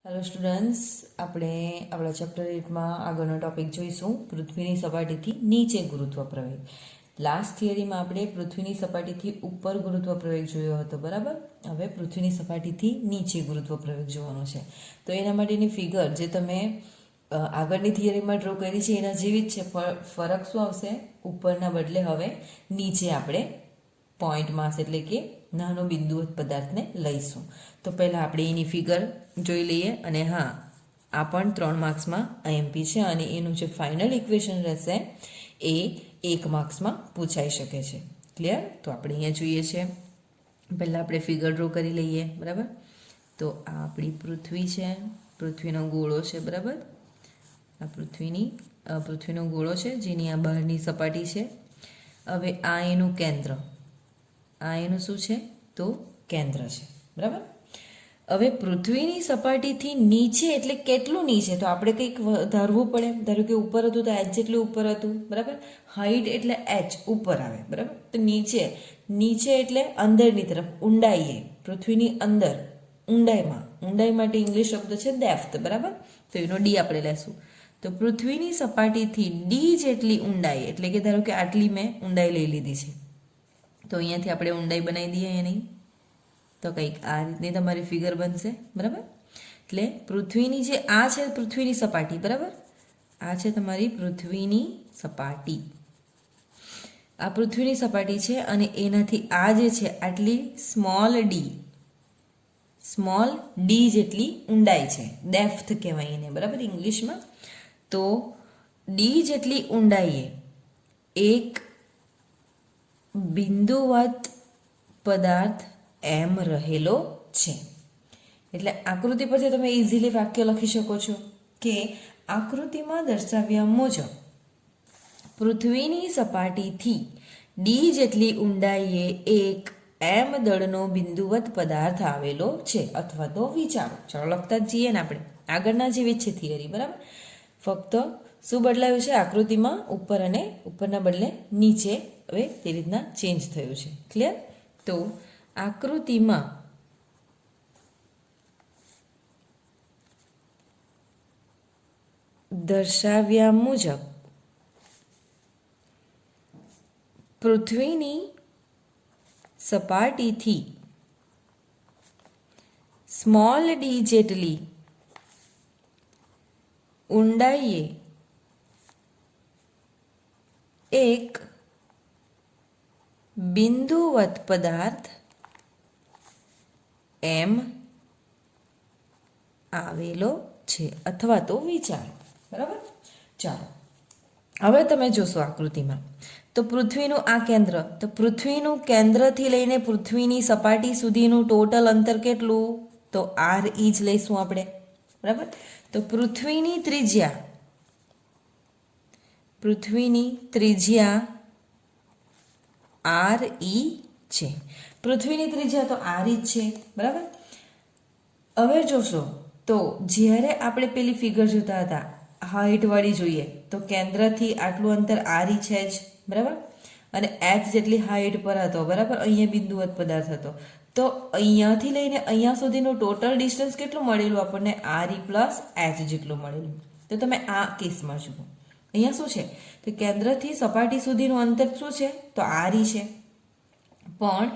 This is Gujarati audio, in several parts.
हेलो स्टूडेंट्स, આપણે આપણા ચેપ્ટર 8 માં આગળનો ટોપિક જોઈશું પૃથ્વીની સપાટીથી નીચે ગુરુત્વ પ્રવેગ. લાસ્ટ થિયરીમાં આપણે પૃથ્વીની સપાટીથી ઉપર ગુરુત્વ પ્રવેગ જોયો હતો, બરાબર. હવે પૃથ્વીની સપાટીથી નીચે ગુરુત્વ પ્રવેગ જોવાનો છે. તો એના માટેની ફિગર જે તમે આગળની થિયરીમાં ડ્રો કરી છે એના જેવી જ છે. ફરક શું આવશે? ઉપરના બદલે હવે નીચે આપણે પોઈન્ટ માસ એટલે કે નાનો બિંદુવત પદાર્થને લઈશું. તો પહેલાં આપણે એની ફિગર જોઈ લઈએ. અને હા, આ પણ 3 માર્ક્સમાં આઈએમપી છે અને એનું જે ફાઇનલ ઇક્વેશન રહેશે એ 1 માર્ક્સમાં પૂછાઈ શકે છે. ક્લિયર? તો આપણે અહીંયા જોઈએ છે. પહેલાં આપણે ફિગર ડ્રો કરી લઈએ, બરાબર. તો આ આપણી પૃથ્વી છે, પૃથ્વીનો ગોળો છે, બરાબર. આ પૃથ્વીનો ગોળો છે જેની આ બહારની સપાટી છે. હવે આ એનું કેન્દ્ર, આ એનું શું છે? તો કેન્દ્ર છે, બરાબર. હવે પૃથ્વીની સપાટીથી નીચે એટલે કેટલું નીચે? તો આપણે કંઈક ધારવું પડે. ધારો કે ઉપર હતું તો એચ જેટલું ઉપર હતું, બરાબર. હાઈટ એટલે એચ ઉપર આવે, બરાબર. તો નીચે એટલે અંદરની તરફ, ઊંડાઈએ, પૃથ્વીની અંદર ઊંડાઈ માટે ઇંગ્લિશ શબ્દ છે ડેપ્થ, બરાબર. તો એનો ડી આપણે લેશું. તો પૃથ્વીની સપાટીથી ડી જેટલી ઊંડાઈ એટલે કે ધારો કે આટલી મેં ઊંડાઈ લઈ લીધી છે. તો અહીંયાથી આપણે ઊંડાઈ બનાવી દઈએ એની. તો કંઈક આ રીતની તમારી ફિગર બનશે, બરાબર. એટલે પૃથ્વીની જે આ છે પૃથ્વીની સપાટી, બરાબર. આ છે તમારી પૃથ્વીની સપાટી. આ પૃથ્વીની સપાટી છે અને એનાથી આ જે છે આટલી સ્મોલ ડી જેટલી ઊંડાઈ છે. ડેપ્થ કહેવાય એને, બરાબર, ઇંગ્લિશમાં. તો ડી જેટલી ઊંડાઈએ એક બિંદુવત પદાર્થ એમ રહેલો છે. એટલે આકૃતિ પરથી તમે ઇઝીલી વાક્ય લખી શકો છો કે આકૃતિમાં દર્શાવ્યા મુજબ પૃથ્વીની સપાટીથી ડી જેટલી ઊંડાઈએ એક એમ દળનો બિંદુવત પદાર્થ આવેલો છે. અથવા તો વિચારો. ચાલો લખતા જ જઈએ ને આપણે. આગળના જેવી જ છે થિયરી, બરાબર. ફક્ત શું બદલાયું છે? આકૃતિમાં ઉપર અને ઉપરના બદલે નીચે હવે તે રીતના ચેન્જ થયું છે. ક્લિયર? તો આકૃતિમાં દર્શાવ્યા મુજબ પૃથ્વીની સપાટીથી સ્મોલ ડી જેટલી ઊંડાઈએ એક બિંદુવત પદાર્થ એમ આવેલો છે. અથવા તો વિચારો, બરાબર. ચાલો હવે તમે જોશો આકૃતિમાં. તો પૃથ્વીનું આ કેન્દ્ર, તો પૃથ્વીનું કેન્દ્રથી લઈને પૃથ્વીની સપાટી સુધીનું ટોટલ અંતર કેટલું? તો આર ઈ જ લઈશું આપણે, બરાબર. તો પૃથ્વીની ત્રિજ્યા આર ઈ છે. પૃથ્વીની ત્રિજ્યા તો આર ઈ જ છે, બરાબર. હવે જોશો તો જ્યારે આપણે પેલી ફિગર જોતા હતા હાઈટવાળી જોઈએ તો કેન્દ્રથી આટલું અંતર આર ઈ છે જ, બરાબર. અને એચ જેટલી હાઈટ પર હતો, બરાબર. અહીંયા બિંદુવત પદાર્થ હતો. તો અહીંયાથી લઈને અહીંયા સુધીનું ટોટલ ડિસ્ટન્સ કેટલું મળેલું આપણને? આર ઈ પ્લસ એચ જેટલું મળેલું. તો તમે આ કેસમાં જુઓ, અહીંયા શું છે? તો કેન્દ્રથી સપાટી સુધીનું અંતર શું છે? તો આર ઈ છે. પણ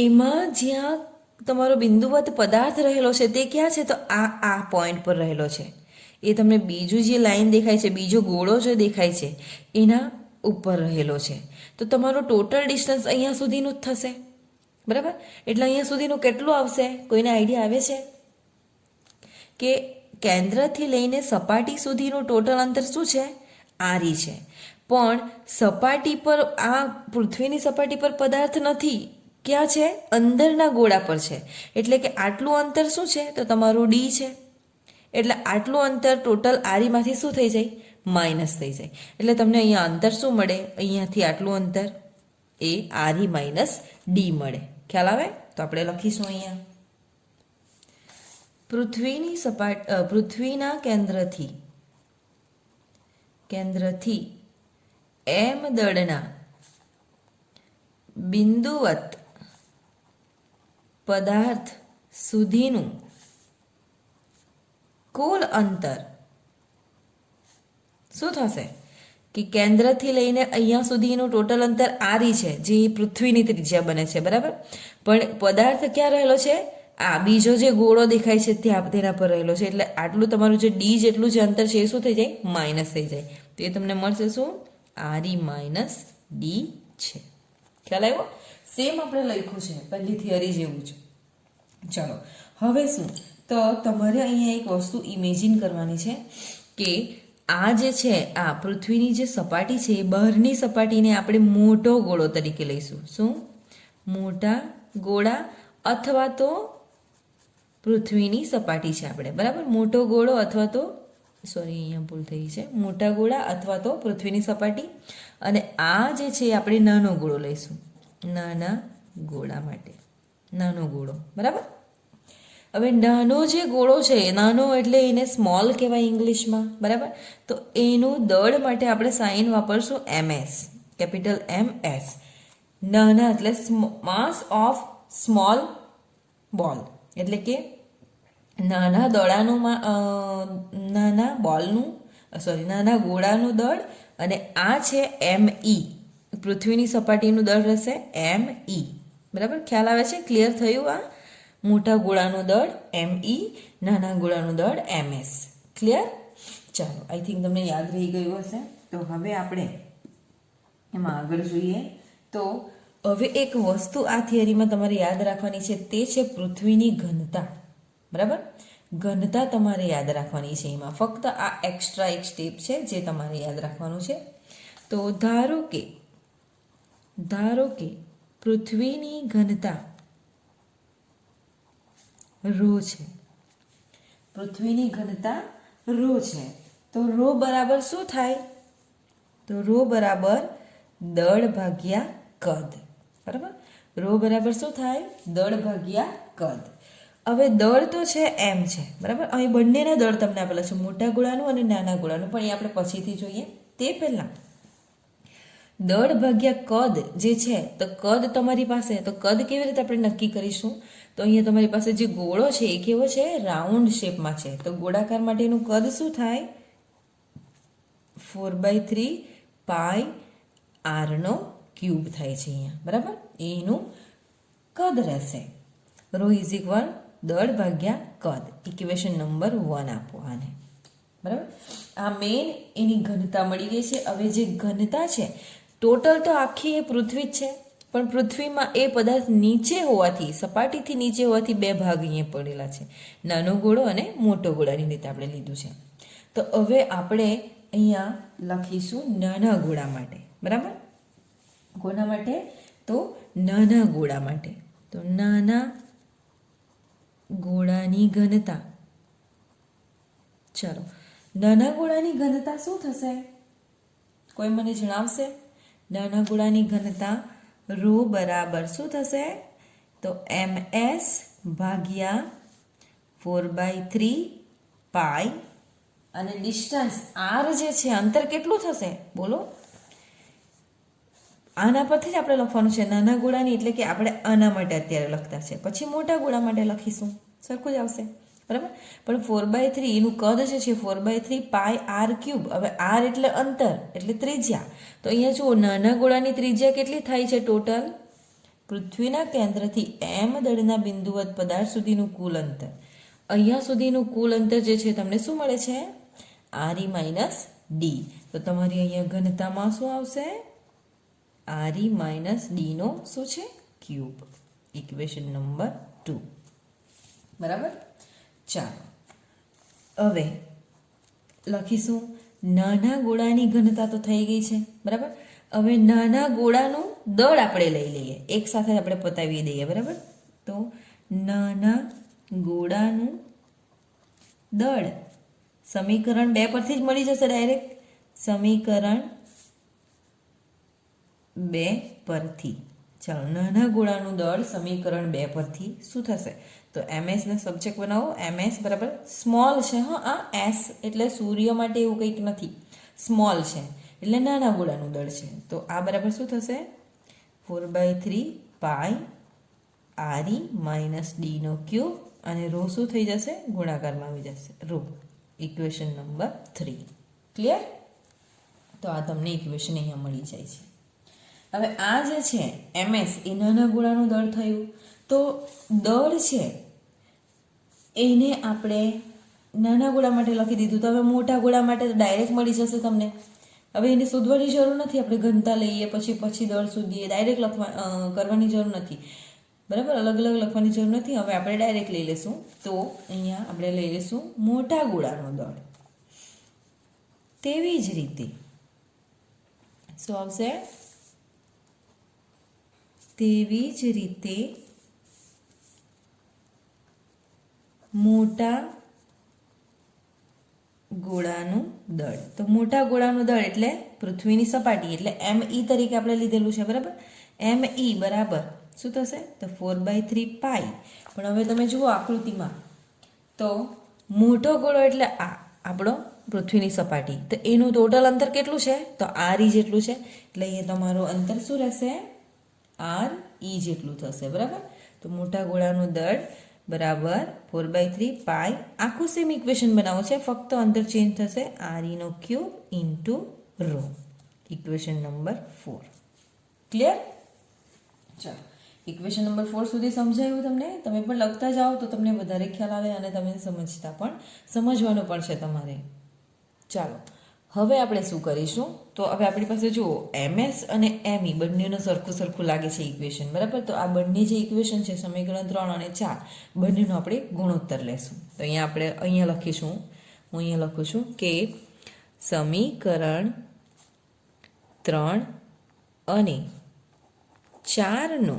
એમાં જ્યાં તમારો બિંદુવત પદાર્થ રહેલો છે તે ક્યાં છે? તો આ પોઈન્ટ પર રહેલો છે. એ તમને બીજું જે લાઈન દેખાય છે, બીજો ગોળો જે દેખાય છે એના ઉપર રહેલો છે. તો તમારું ટોટલ ડિસ્ટન્સ અહીંયા સુધીનું જ થશે, બરાબર. એટલે અહીંયા સુધીનું કેટલું આવશે? કોઈને આઈડિયા આવે છે કે કેન્દ્રથી લઈને સપાટી સુધીનું ટોટલ અંતર શું છે? આર ઈ છે. પણ સપાટી પર આ પૃથ્વીની સપાટી પર પદાર્થ નથી. ક્યાં છે? અંદરના ગોળા પર છે. એટલે કે આટલું અંતર શું છે? તો તમારું ડી છે. એટલે આટલું અંતર ટોટલ આરીમાંથી શું થઈ જાય? માઇનસ થઈ જાય. એટલે તમને અહીંયા અંતર શું મળે? અહીંયાથી આટલું અંતર એ આરી માઇનસ ડી મળે. ખ્યાલ આવે? તો આપણે લખીશું અહીંયા પૃથ્વીના કેન્દ્રથી એમ દળના બિંદુવત પદાર્થ સુધીનું કુલ અંતર શું થશે કે કેન્દ્રથી લઈને અહીંયા સુધીનું ટોટલ અંતર આરી છે, જે પૃથ્વીની ત્રિજ્યા બને છે, બરાબર. પણ પદાર્થ ક્યાં રહેલો છે? આ બીજો જે ગોળો દેખાય છે ત્યાં તેના પર રહેલો છે. એટલે આટલું તમારું જે ડી જેટલું જે અંતર છે એ શું થઈ જાય? માઇનસ થઈ જાય. તો એ તમને મળશે શું? આરી માઇનસ ડી છે. ખ્યાલ આવ્યો? સેમ આપણે લખ્યું છે પહેલી થિયરી જેવું જ. ચાલો હવે શું, તો તમારે અહીંયા એક વસ્તુ ઇમેજિન કરવાની છે કે આ જે છે, આ પૃથ્વીની જે સપાટી છે એ બહારની સપાટીને આપણે મોટો ગોળો તરીકે લઈશું. શું? મોટા ગોળા અથવા તો પૃથ્વીની સપાટી છે આપણે, બરાબર. મોટો ગોળો અથવા તો અહીંયા ભૂલ થઈ છે, મોટા ગોળા અથવા તો પૃથ્વીની સપાટી. અને આ જે છે આપણે નાનો ગોળો લઈશું, નાના ગોળા માટે નાનો ગોળો, બરાબર. હવે નાનો જે ગોળો છે, નાનો એટલે એને સ્મોલ કહેવાય ઇંગ્લિશમાં, બરાબર. તો એનું દળ માટે આપણે સાઇન વાપરશું MS, કેપિટલ MS. નાના એટલે માસ ઓફ સ્મોલ બોલ, એટલે કે નાના દડાનું નાના બોલનું નાના ગોળાનું દળ. અને આ છે ME, પૃથ્વીની સપાટીનું દળ રહેશે ME, બરાબર. ખ્યાલ આવે છે? ક્લિયર થયું? આ મોટા ગોળાનું દળ ME, નાના ગોળાનું દળ MS. ક્લિયર? ચાલો, આઈ થિંક તમને યાદ રહી ગયું હશે. તો હવે આપણે એમાં આગળ જોઈએ. તો હવે એક વસ્તુ આ થિયરીમાં તમારે યાદ રાખવાની છે, તે છે પૃથ્વીની ઘનતા, બરાબર. ઘનતા તમારે યાદ રાખવાની છે. એમાં ફક્ત આ એક્સ્ટ્રા એક સ્ટેપ છે જે તમારે યાદ રાખવાનું છે. તો ધારો કે પૃથ્વીની ઘનતા રો છે, પૃથ્વીની ઘનતા રો છે. તો રો બરાબર શું થાય? તો રો બરાબર દળ ભાગ્યા કદ, બરાબર. રો બરાબર શું થાય? દળ ભાગ્યા કદ. હવે દળ તો છે એમ છે, બરાબર. અહીં બંનેના દળ તમને આપેલા છે, મોટા ગોળાનું અને નાના ગોળાનું, પણ એ આપણે પછીથી જોઈએ. તે પહેલાં દળ ભાગ્યા કદ જે છે, તો કદ તમારી પાસે, તો કદ કેવી રીતે આપણે નક્કી કરીશું? તો અહીંયા તમારી પાસે જે ગોળો છે એ કેવો છે? રાઉન્ડ શેપમાં છે. તો ગોળાકાર માટેનું કદ શું થાય? 4/3 પાઈ આરનો ક્યુબ થાય છે અહીંયા, બરાબર. એનું કદ રહેશે. રો ઇઝ ઇક્વલ દળ ભાગ્યા કદ. ઇક્વેશન નંબર 1 આપો આને, બરાબર. આ મેઇન એની ઘનતા મળી ગઈ છે. હવે જે ઘનતા છે, ટોટલ તો આખી એ પૃથ્વી જ છે, પણ પૃથ્વીમાં એ પદાર્થ નીચે હોવાથી, સપાટીથી નીચે હોવાથી બે ભાગ અહીંયા પડેલા છે, નાનો ગોળો અને મોટો ગોળાની રીતે આપણે લીધું છે. તો હવે આપણે અહીંયા લખીશું નાના ગોળા માટે, બરાબર. કોના માટે? તો નાના ગોળા માટે. તો નાના ગોળાની ઘનતા, ચાલો, નાના ગોળાની ઘનતા શું થશે? કોઈ મને જણાવશે? નાના ગોળાની ઘનતા રો બરાબર શું થશે? તો MS ભાગ્યા 4/3 પાઈ, અને ડિસ્ટન્સ R જે છે, અંતર કેટલું થશે? બોલો. આના પરથી જ આપણે લખવાનું છે, નાના ગોળાની, એટલે કે આપણે આના માટે અત્યારે લખતા છે, પછી મોટા ગોળા માટે લખીશું, સરખું જ આવશે, બરાબર. પણ 4/3 એનું કદ જે છે 4/3 પાઈ R ક્યુબ. હવે R એટલે અંતર, એટલે ત્રિજ્યા. તો અહીંયા જુઓ, નાના ગોળાની ત્રિજ્યા કેટલી થાય છે ટોટલ? પૃથ્વીના કેન્દ્રથી M દળના બિંદુવત પદાર્થ સુધીનું કુલ અંતર. અહીંયા સુધીનું કુલ અંતર જે છે તમને શું મળે છે? RE minus D. તો તમારી અહીંયા ઘનતામાં શું આવશે? RE માઇનસ ડીનો શું છે? ક્યુબ. ઇક્વેશન નંબર 2, બરાબર. ચાલો હવે લખીશું નાના ગોળાની ઘનતા તો થઈ ગઈ છે, બરાબર. હવે નાના ગોળાનું દળ આપણે લઈ લઈએ, એક સાથે આપણે પતાવી દઈએ, બરાબર. તો નાના ગોળાનું દળ સમીકરણ 2 પરથી જ મળી જશે ડાયરેક્ટ. સમીકરણ 2 પરથી, ચાલો, નાના ગોળાનું દળ સમીકરણ 2 પરથી શું થશે? તો MS ને સબ્જેક્ટ બનાવો. MS બરાબર સ્મોલ છે, હા, આ S એટલે સૂર્ય માટે એવું કંઈક નથી, સ્મોલ છે એટલે નાના ગોળાનું દળ છે. તો આ બરાબર શું થશે? 4/3 પાઈ RE માઇનસ ડીનો ક્યુબ અને રો શું થઈ જશે? ગુણાકારમાં આવી જશે, રો. Equation number 3. ક્લિયર? તો આ તમને ઇક્વેશન અહીંયા મળી જાય છે. હવે આ જે છે એમએસ એ નાના ગોળાનું દળ થયું. તો દળ છે એને આપણે નાના ગોળા માટે લખી દીધું. તો હવે મોટા ગોળા માટે તો ડાયરેક્ટ મળી જશે તમને. હવે એને શોધવાની જરૂર નથી. આપણે ઘનતા લઈએ પછી દળ શોધીએ, ડાયરેક્ટ કરવાની જરૂર નથી. બરાબર? અલગ અલગ લખવાની જરૂર નથી. હવે આપણે ડાયરેક્ટ લઈ લઈશું. તો અહીંયા આપણે લઈ લઈશું મોટા ગોળાનો દળ. તેવી જ રીતે શું આવશે? તેવી જ રીતે મોટા ગોળાનું દળ. તો મોટા ગોળાનું દળ એટલે પૃથ્વીની સપાટી, એટલે ME તરીકે આપણે લીધેલું છે. બરાબર? ME બરાબર શું થશે? તો 4/3 પાઈ. પણ હવે તમે જુઓ આકૃતિમાં, તો મોટો ગોળો એટલે આ આપણો પૃથ્વીની સપાટી. તો એનું ટોટલ અંતર કેટલું છે? તો RE જેટલું છે. એટલે અહીંયા તમારું અંતર શું રહેશે? RE જેટલું થશે. બરાબર? તો મોટા ગોળાનું દળ બરાબર 4/3 પાઈ. આખું સેમ ઇક્વેશન બનાવો છે, ફક્ત અંતર ચેન્જ થશે. RE³ into rho. Equation number 4. Clear? ચાલો, ઇક્વેશન નંબર 4 સુધી સમજાયું તમને? તમે પણ લખતા જાઓ તો તમને વધારે ખ્યાલ આવે અને તમે સમજવાનું પણ છે તમારે. ચાલો, હવે આપણે શું કરીશું? તો હવે આપણી પાસે જુઓ MS અને ME બંનેનું સરખું લાગે છે ઇક્વેશન. બરાબર? તો આ બંને જે ઇક્વેશન છે સમીકરણ 3 અને 4 બંનેનો આપણે ગુણોત્તર લેશું. તો અહીંયા લખીશું, હું અહીંયા લખું છું કે સમીકરણ 3 અને 4નો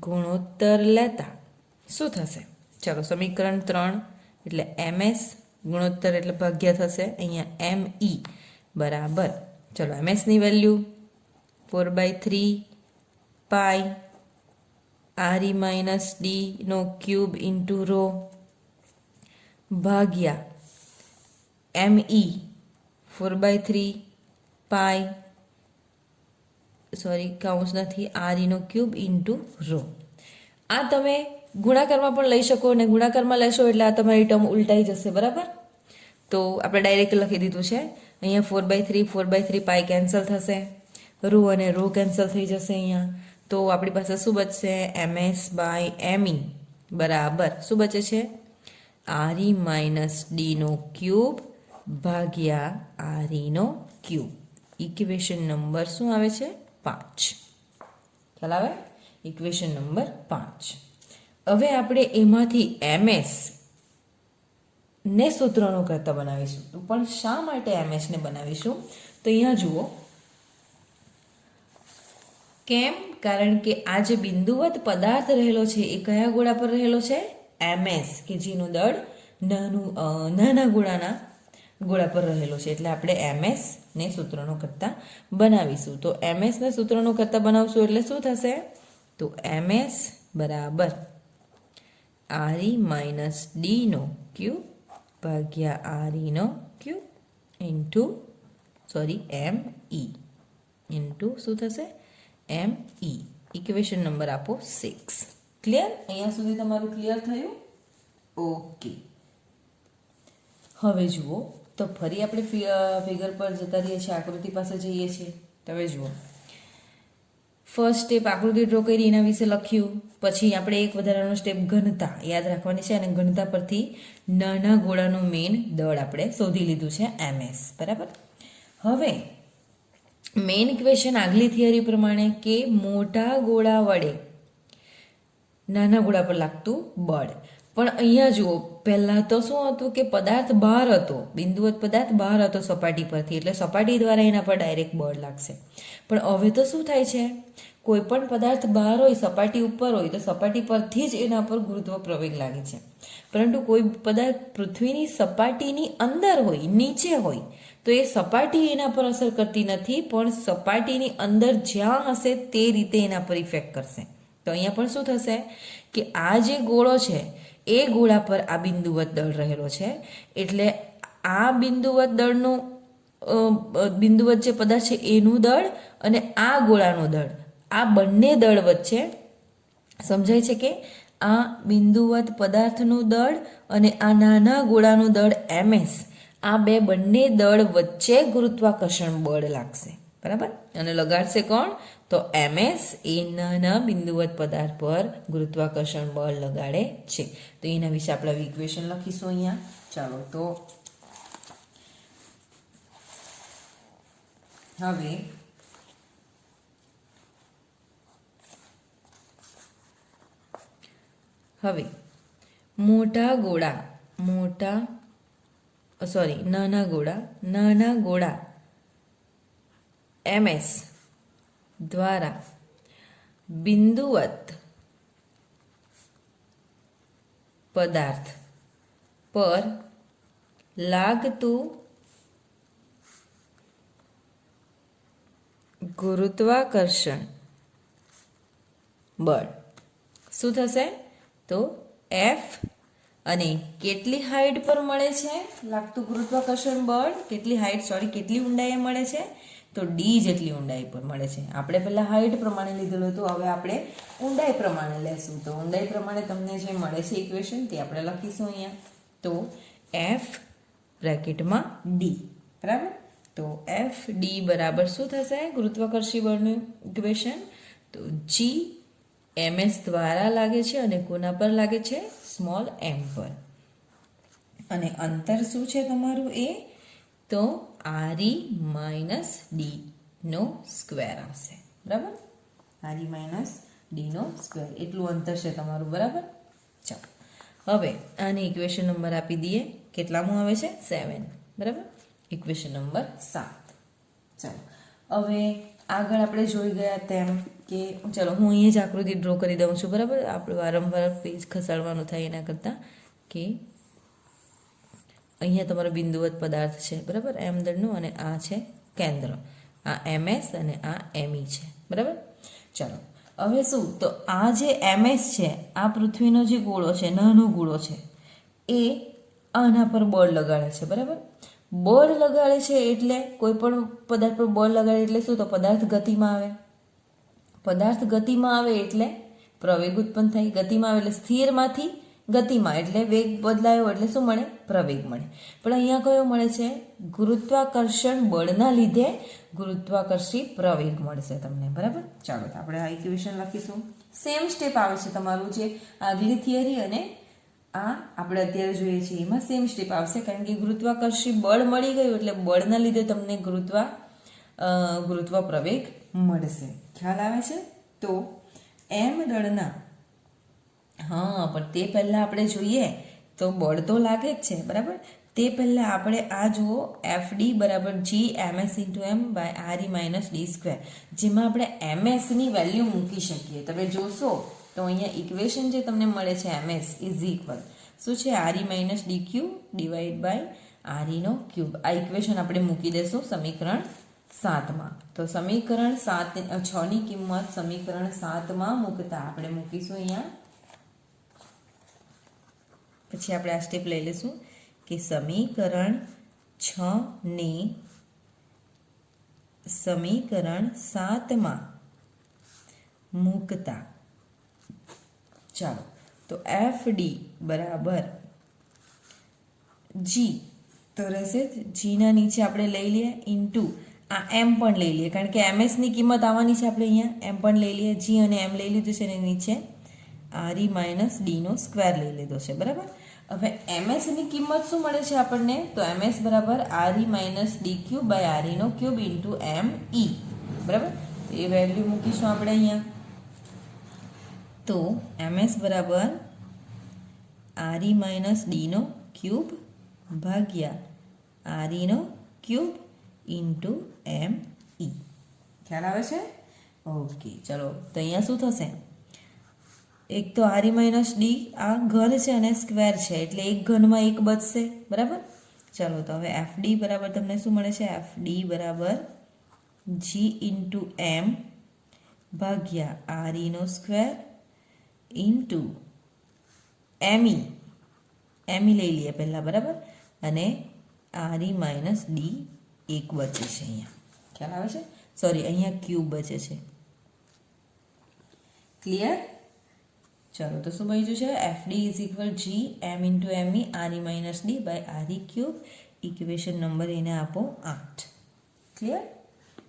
ગુણોત્તર લેતા શું થશે? ચાલો, સમીકરણ 3 એટલે MS, ગુણોત્તર એટલે ભાગ્ય થશે અહીંયા ME બરાબર. ચલો, MS ની વેલ્યુ 4/3 પાઈ RE-D³ ઇન્ટુ રો ભાગ્યા ME 4/3 પાઈ કૌંસ નથી RE³ ઇન્ટુ રો. આ તમે ગુણાકારમાં પણ લઈ શકો અને ગુણાકારમાં લેશો એટલે આ તમારી ટર્મ ઉલટાઈ જશે. બરાબર? તો આપણે ડાયરેક્ટ લખી દીધું છે. અહીંયા 4/3 પાઈ કેન્સલ થશે, રો અને રો કેન્સલ થઈ જશે અહીંયા. તો આપણી પાસે શું બચશે? MS/ME બરાબર શું બચે છે? RE-D³ ભાગ્યા RE³. ઇક્વેશન નંબર શું આવે છે? 5. ખ્યાલ આવે? Equation number 5. હવે આપણે એમાંથી MS ને સૂત્રનો કરતા બનાવીશું. પણ શા માટે MS ને બનાવીશું? તો અહીંયા જુઓ, કેમ? કારણ કે આ જે બિંદુવત પદાર્થ રહેલો છે એ કયા ગોળા પર રહેલો છે? MS, કે જેનું દળ નાના ગોળા પર રહેલો છે. એટલે આપણે MS ને સૂત્રનો કરતા બનાવીશું. તો MS ને સૂત્રનો કરતા બનાવશું એટલે શું થશે? તો MS બરાબર RE-D³ ભાગ્યા RE³ ઇન્ટુ ME ઇન્ટુ શું થશે? ME. ઇક્વેશન નંબર આપો 6. ક્લિયર? અહીંયા સુધી તમારું ક્લિયર થયું? ઓકે. હવે જુઓ, તો ફરી આપણે ફિગર પર જતા રહીએ છીએ, આકૃતિ પાસે જઈએ છીએ. હવે જુઓ, ફર્સ્ટ સ્ટેપ આકૃતિ ડ્રો કરી એના વિશે લખ્યું. પછી આપણે એક વધારાનો સ્ટેપ ઘનતા યાદ રાખવાની છે અને ઘનતા પરથી નાના ગોળાનું મેઇન દળ આપણે શોધી લીધું છે MS. બરાબર? હવે મેઇન ઇક્વેશન આગલી થિયરી પ્રમાણે કે મોટા ગોળા વડે નાના ગોળા પર લાગતું બળ. પણ અહીંયા જુઓ, પહેલાં તો શું હતું કે પદાર્થ બહાર હતો, બિંદુવત પદાર્થ બહાર હતો સપાટી પરથી, એટલે સપાટી દ્વારા એના પર ડાયરેક્ટ બળ લાગશે. પણ હવે તો શું થાય છે? કોઈ પણ પદાર્થ બહાર હોય, સપાટી ઉપર હોય, તો સપાટી પરથી જ એના પર ગુરુત્વ પ્રવેગ લાગે છે. પરંતુ કોઈ પદાર્થ પૃથ્વીની સપાટીની અંદર હોય, નીચે હોય, તો એ સપાટી એના પર અસર કરતી નથી, પણ સપાટીની અંદર જ્યાં હશે તે રીતે એના પર ઇફેક્ટ કરશે. તો અહીંયા પણ શું થશે કે આ જે ગોળો છે એ ગોળા પર આ બિંદુવત દળ રહેલો છે. એટલે આ બિંદુવત દળનું બિંદુવત જે પદાર્થ છે એનું દળ અને આ ગોળાનું દળ, આ બંને દળ વચ્ચે સમજાય છે કે આ બિંદુવત પદાર્થનું દળ અને આ નાના ગોળાનું દળ ms, આ બંને દળ વચ્ચે ગુરુત્વાકર્ષણ બળ લાગશે, બરાબર. અને લગાડશે કોણ? તો ms એ નાના બિંદુવત પદાર્થ પર ગુરુત્વાકર્ષણ બળ લગાડે છે. તો એના વિશે આપણે ઇક્વેશન લખીશું અહીંયા. ચાલો તો હવે નાના ગોળા ms દ્વારા બિંદુવત પદાર્થ પર લાગતું ગુરુત્વાકર્ષણ બળ શું થશે? તો F, અને કેટલી હાઈટ પર મળે છે લાગતું ગુરુત્વાકર્ષણ બળ? કેટલી ઊંડાઈએ મળે છે? તો D જેટલી ઊંડાઈ પર મળે છે. આપણે પહેલા હાઈટ પ્રમાણે લીધેલું હતું, હવે આપણે ઊંડાઈ પ્રમાણે લેશું. તો ઊંડાઈ પ્રમાણે તમને જે મળે છે ઇક્વેશન તે આપણે લખીશું અહીંયા. તો F બ્રેકેટમાં D, બરાબર. તો FD બરાબર શું થશે ગુરુત્વાકર્ષી બળનું ઇક્વેશન? તો G ms દ્વારા લાગે છે અને કોના પર લાગે છે? સ્મોલ m પર. અને અંતર શું છે તમારું? એ તો re માઇનસ ડી નો સ્ક્વેર આવશે, બરાબર. re માઇનસ ડી નો સ્ક્વેર એટલું અંતર છે તમારું, બરાબર. ચાલો હવે આને ઇક્વેશન નંબર આપી દઈએ. કેટલામું આવે છે? 7, બરાબર. Equation number 7. ચાલો હવે આગળ આપણે જોઈ ગયા તેમ કે ચલો હું અહીંયા જ આકૃતિ ડ્રો કરી દઉં છું, બરાબર. આપણે વારંવાર પેજ ખસાડવાનું થાય એના કરતાં કે અહીંયા તમારો બિંદુવત પદાર્થ છે, બરાબર, m દળનું, અને આ છે કેન્દ્ર, આ ms અને આ me છે, બરાબર. ચાલો હવે શું? તો આ જે ms છે, આ પૃથ્વીનો જે ગોળો છે, નાનો ગોળો છે, એ આના પર બળ લગાડે છે, બરાબર. બળ લગાડે છે એટલે કોઈ પણ પદાર્થ પર બળ લગાડે એટલે શું? તો પદાર્થ ગતિમાં આવે. પદાર્થ ગતિમાં આવે એટલે પ્રવેગ ઉત્પન્ન થાય. ગતિમાં આવે એટલે સ્થિરમાંથી ગતિમાં, એટલે વેગ બદલાયો એટલે શું મળે? પ્રવેગ મળે. પણ અહીંયા કયો મળે છે? ગુરુત્વાકર્ષણ બળના લીધે ગુરુત્વાકર્ષી પ્રવેગ મળશે તમને, બરાબર. ચાલો તો આપણે આ ઇક્વેશન લખીશું. સેમ સ્ટેપ આવે છે તમારું જે આગલી થિયરી અને આ આપણે અત્યારે જોઈએ છીએ એમાં સેમ સ્ટેપ આવશે, કારણ કે ગુરુત્વાકર્ષી બળ મળી ગયું એટલે બળના લીધે તમને ગુરુત્વ પ્રવેગ મળશે. ખ્યાલ આવે છે? તો m દળના, હા, પણ તે પહેલાં આપણે જોઈએ તો બળ તો લાગે જ છે, બરાબર. તે પહેલાં આપણે આ જુઓ, FD બરાબર G ms into m by re minus D square, જેમાં આપણે msની વેલ્યુ મૂકી શકીએ. તમે જોશો તો અહીંયા ઇક્વેશન જે તમને મળે છે ms ઇઝ ઇક્વલ શું છે? re minus D cube divide by re નો ક્યુબ. આ ઇક્વેશન આપણે મૂકી દઈશું સમીકરણ 7માં. તો સમીકરણ 6 ની કિંમત સમીકરણ 7માં મૂકતા આપણે મૂકીશું અહીંયા. પછી આપણે આ સ્ટેપ લઈ લઈશું કે સમીકરણ 6 ને સમીકરણ 7માં મૂકતા ચાલો તો FD બરાબર G તો રહેશે, જીના નીચે આપણે લઈ લઈએ ઇન્ટુ આ m પણ લઈ લઈએ, કારણ કે msની કિંમત આવવાની છે. આપણે અહીંયા m પણ લઈ લઈએ, g અને m લઈ લીધું છે, અને નીચે re માઇનસ ડી નો સ્ક્વેર લઈ લીધો છે, બરાબર. હવે msની કિંમત શું મળે છે આપણને? તો ms બરાબર re minus D cube by re નો ક્યુબ ઇન્ટુ me, બરાબર. એ વેલ્યુ મૂકીશું આપણે અહીંયા. તો ms બરાબર re માઇનસ ડી નો ક્યુબ ભાગ્યા re નો ક્યુબ ઇન્ટુ me. ખ્યાલ આવે છે? ઓકે, ચલો તો અહીંયા શું થશે? એક તો re માઇનસ ડી આ ઘન છે અને સ્ક્વેર છે એટલે એક ઘનમાં એક બચશે, બરાબર. ચાલો તો હવે FD બરાબર તમને શું મળે છે? FD બરાબર G ઇન્ટુ m ભાગ્યા re નો સ્ક્વેર ઇન્ટુ me લઈ લઈએ પહેલાં, બરાબર. અને re માઇનસ ડી એક બચે છે અહીંયા. ખ્યાલ આવે છે? સોરી, અહીંયા ક્યુબ બચે છે. ક્લિયર? ચાલો તો શું બન્યું છે F D is equal G M into M E R E minus D by R E cube. Equation number એને આપો 8. ક્લિયર?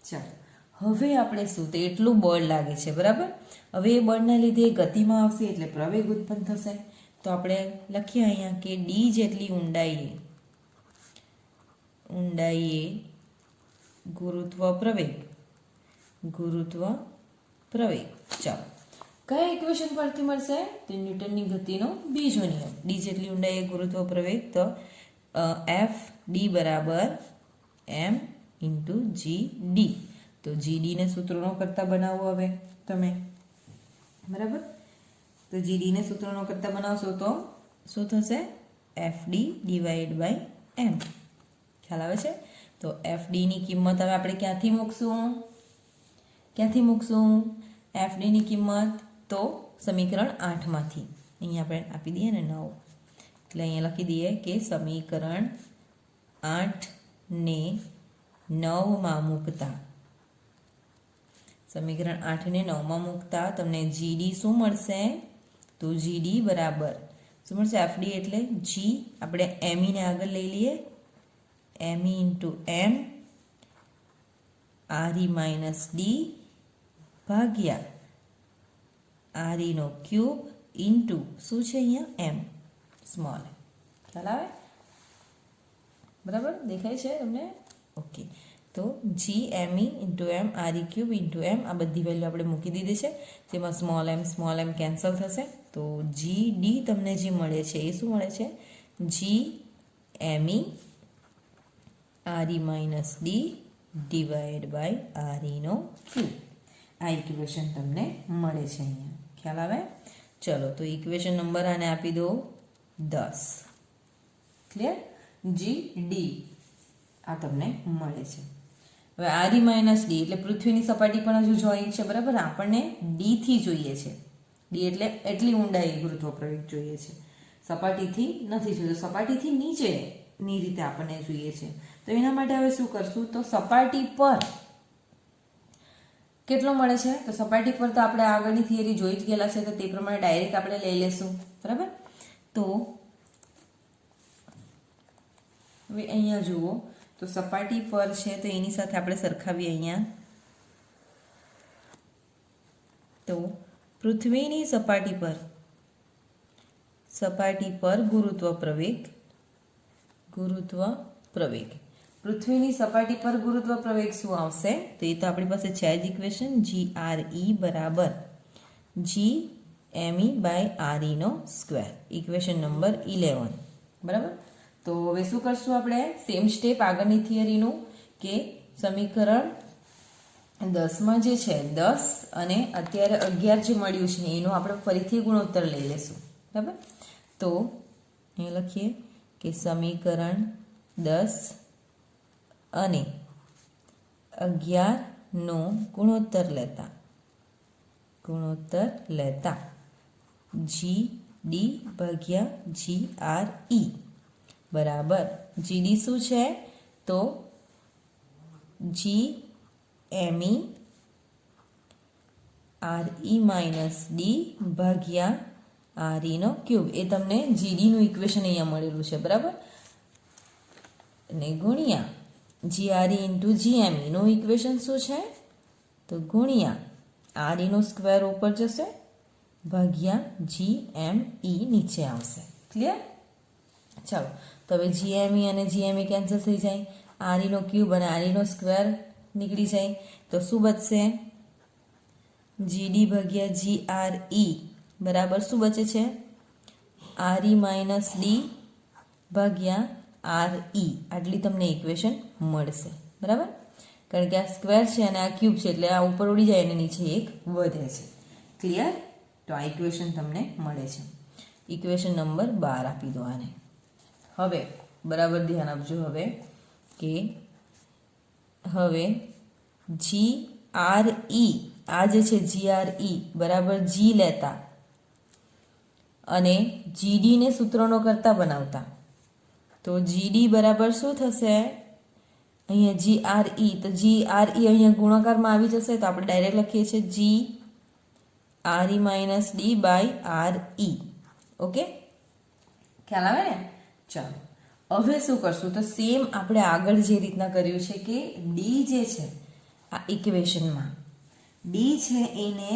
ચાલો હવે આપણે શું તો એટલું બળ લાગે છે બરાબર. હવે એ બળના લીધે ગતિમાં આવશે એટલે પ્રવેગ ઉત્પન્ન થશે. તો આપણે લખીએ અહીંયા કે ડી જેટલી ઊંડાઈએ ગુરુત્વ પ્રવેગ. ચાલો કયા ઇક્વેશન પરથી મળશે તો ન્યૂટનની ગતિનો બીજો નિયમ. ડી જેટલી ઊંડાઈએ ગુરુત્વ પ્રવેગ તો એફ ડી બરાબર એમ ઇન્ટુ જી ડી. તો જી ડીને સૂત્રોનો કરતા બનાવો હવે તમે બરાબર. તો જી ડીને સૂત્રોનો કરતા બનાવશો તો શું થશે F D divide by M. ખ્યાલ આવે છે? તો એફ ડીની કિંમત હવે આપણે ક્યાંથી મૂકશું એફ ડીની કિંમત તો સમીકરણ 8માંથી. અહીંયા આપણે આપી દઈએ ને 9 એટલે અહીંયા લખી દઈએ કે સમીકરણ 8ને 9માં મૂકતા તમને જીડી શું મળશે તો જીડી બરાબર શું મળશે એફડી એટલે જી આપણે એમીને આગળ લઈ લઈએ M E into M R E minus D ભાગ્યા આરઈનો ક્યુબ ઇન્ટુ શું છે અહીંયા એમ સ્મોલ. ખ્યાલ આવે બરાબર? દેખાય છે તમને? ઓકે. તો G M E into M R E cube into M આ બધી વેલ્યુ આપણે મૂકી દીધી છે. જેમાં સ્મોલ એમ કેન્સલ થશે. તો જી ડી તમને જે મળે છે એ શું મળે છે G M E R E minus D divide by આરઈનો ક્યુબ. આ ઇક્વેશન તમને મળે છે અહીંયા. ખ્યાલ આવે? ચલો તો ઇક્વેશન નંબર આને આપી દો 10. ક્લિયર? જી ડી આ તમને મળે છે. હવે આરઈ માઇનસ ડી એટલે પૃથ્વીની સપાટી પણ હજુ જોઈ છે બરાબર. આપણને ડી થી જોઈએ છે. ડી એટલે એટલી ઊંડાઈ ગુરુત્વ પ્રવેગ જોઈએ છે. સપાટીથી નથી જોઈતો, સપાટીથી નીચેની રીતે આપણને જોઈએ છે. તો એના માટે હવે શું કરશું તો સપાટી પર કેટલો મળે છે તો સપાટી પર તો આપણે આગળની થિયરી જોઈ જ ગયેલા છે તો તે પ્રમાણે ડાયરેક્ટ આપણે લઈ લેશું બરાબર. તો હવે અહીંયા જુઓ તો સપાટી પર છે તો એની સાથે આપણે સરખાવીએ અહીંયા. તો પૃથ્વીની સપાટી પર ગુરુત્વ પ્રવેગ પૃથ્વીની સપાટી પર ગુરુત્વ પ્રવેગ શું આવશે તો એ તો આપણી પાસે છે જ ઇક્વેશન જી આર ઈ બરાબર G M E by R E નો સ્ક્વેર. ઇક્વેશન નંબર 11 બરાબર. તો હવે શું કરશું આપણે સેમ સ્ટેપ આગળની થિયરીનું કે સમીકરણ 10માં જે છે 10 અને અત્યારે 11 જે મળ્યું છે એનો આપણે ફરીથી ગુણોત્તર લઈ લેશું બરાબર. તો અહીં લખીએ કે સમીકરણ 10 અને 11 નો ગુણોત્તર લેતા જી ડી ભાગ્યા જી આર ઈ બરાબર જીડી શું છે તો G M E R E minus D ભાગ્યા આર ઈ નો ક્યુબ. એ તમને જીડીનું ઇક્વેશન અહીંયા મળેલું છે બરાબર. અને ગુણ્યા G R E into G M E નું ઇક્વેશન શું છે તો ગુણ્યા આર ઈ નો સ્ક્વેર ઉપર જશે ભાગ્યા જી એમ ઈ નીચે આવશે. ક્લિયર? ચાલો તો હવે જીએમઈ અને જીએમઈ કેન્સલ થઈ જાય. આર ઈ નો ક્યુબ અને આર ઈ નો સ્ક્વેર નીકળી જાય તો શું બચશે જીડી ભાગ્યા જી આર ઈ બરાબર શું બચે છે આર ઈ માઇનસ ડી ભાગ્યા આર ઈ. આટલી તમને ઇક્વેશન મળશે બરાબર. કારણ કે આ સ્ક્વેર છે અને આ ક્યુબ છે એટલે આ ઉપર ઉડી જાય અને નીચે એક વધે છે. ક્લિયર? તો આ ઇક્વેશન તમને મળે છે. ઇક્વેશન નંબર 12 આપી દો આને. હવે બરાબર ધ્યાન આપજો હવે કે હવે જી આર ઈ આ જે છે જી આર ઈ બરાબર જી લેતા અને જીડીને સૂત્રોનો કરતા બનાવતા તો જીડી બરાબર શું થશે અહીંયા જી આર ઈ તો જી આર ઈ અહીંયા ગુણાકારમાં આવી જશે તો આપણે ડાયરેક્ટ લખીએ છીએ G RE minus D by RE. Okay, ખ્યાલ આવે ને? ચાલો હવે શું કરશું તો સેમ આપણે આગળ જે રીતના કર્યું છે કે ડી જે છે આ ઇક્વેશનમાં ડી છે એને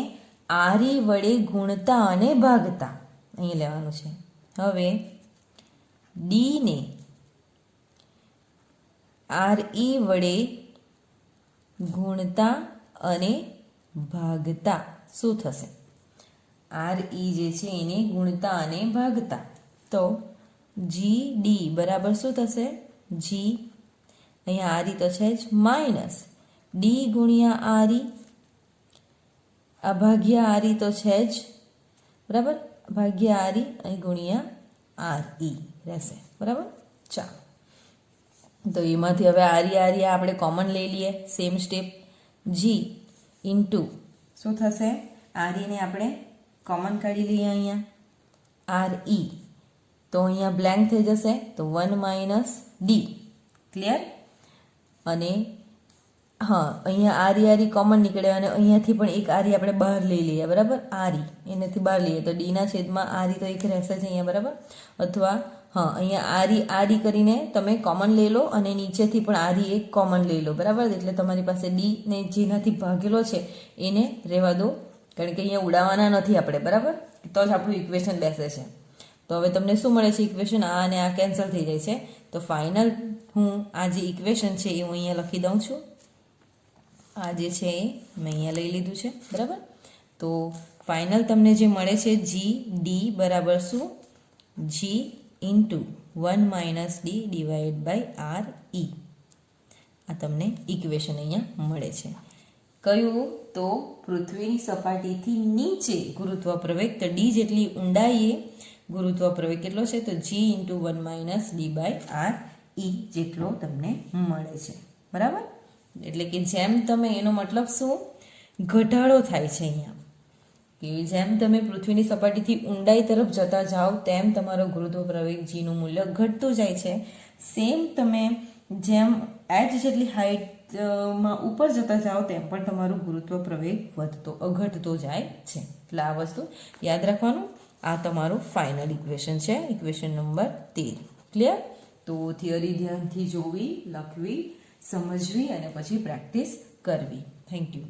RE વડે ગુણતા અને ભાગતા અહીં લેવાનું છે. હવે ડીને RE વડે ગુણતા અને ભાગતા શું થશે? RE જે છે એને ગુણતા અને ભાગતા તો GD બરાબર શું થશે? G અહીંયા RE તો છે જ માઇનસ ડી ગુણ્યા RE આ ભાગ્યા RE તો છે જ બરાબર, ભાગ્યા RE અહીં ગુણ્યા RE રહેશે બરાબર. ચાલો તો એમાંથી હવે RE આપણે કોમન લઈ લઈએ. સેમ સ્ટેપ G ઇન્ટુ શું થશે? RE ને આપણે કોમન કાઢી લઈએ અહીંયા RE તો અહીંયા બ્લેન્ક થઈ જશે તો 1 માઇનસ ડી. ક્લિયર? અને હા અહીંયા RE કોમન નીકળે અને અહીંયાથી પણ એક RE આપણે બહાર લઈ લઈએ બરાબર. RE એનાથી બહાર લઈએ તો ડીના છેદમાં RE તો એક રહેશે જ અહીંયા બરાબર. અથવા હા અહીંયા RE કરીને તમે કોમન લઈ લો અને નીચેથી પણ RE એક કોમન લઈ લો બરાબર. એટલે તમારી પાસે ડી ને જેનાથી ભાગેલો છે એને રહેવા દો કારણ કે અહીંયા ઉડાવવાના નથી આપણે બરાબર. તો જ આપણું ઇક્વેશન બેસે છે. તો હવે તમને શું મળે છે? ઇક્વેશન આ અને આ કેન્સલ થઈ જાય છે. તો ફાઇનલ હું આ જે ઇક્વેશન છે એ હું અહીંયા લખી દઉં છું. આ જે છે એ મેં અહીંયા લઈ લીધું છે બરાબર. તો ફાઇનલ તમને જે મળે છે GD બરાબર શું? G into 1 minus D divide by RE. આ તમને ઇક્વેશન અહીંયા મળે છે. કયું? તો પૃથ્વીની સપાટીથી નીચે ગુરુત્વ પ્રવેગ તો ડી જેટલી ઊંડાઈએ ગુરુત્વ પ્રવેગ કેટલો છે? તો G into 1 minus D by RE જેટલો તમને મળે છે બરાબર. એટલે કે જેમ તમે એનો મતલબ શું? ઘટાડો થાય છે અહીંયા કે જેમ તમે પૃથ્વીની સપાટીથી ઊંડાઈ તરફ જતા જાઓ તેમ તમારો ગુરુત્વ પ્રવેગ જીનું મૂલ્ય ઘટતું જાય છે. સેમ તમે જેમ એચ જેટલી હાઈટમાં ઉપર જતા જાઓ તેમ પણ તમારું ગુરુત્વ પ્રવેગ ઘટતો જાય છે. એટલે આ વસ્તુ યાદ રાખવાનું. આ તમારું ફાઇનલ ઇક્વેશન છે, ઇક્વેશન નંબર 13. ક્લિયર? તો થિયરી ધ્યાનથી જોવી, લખવી, સમજવી અને પછી પ્રેક્ટિસ કરવી. Thank you.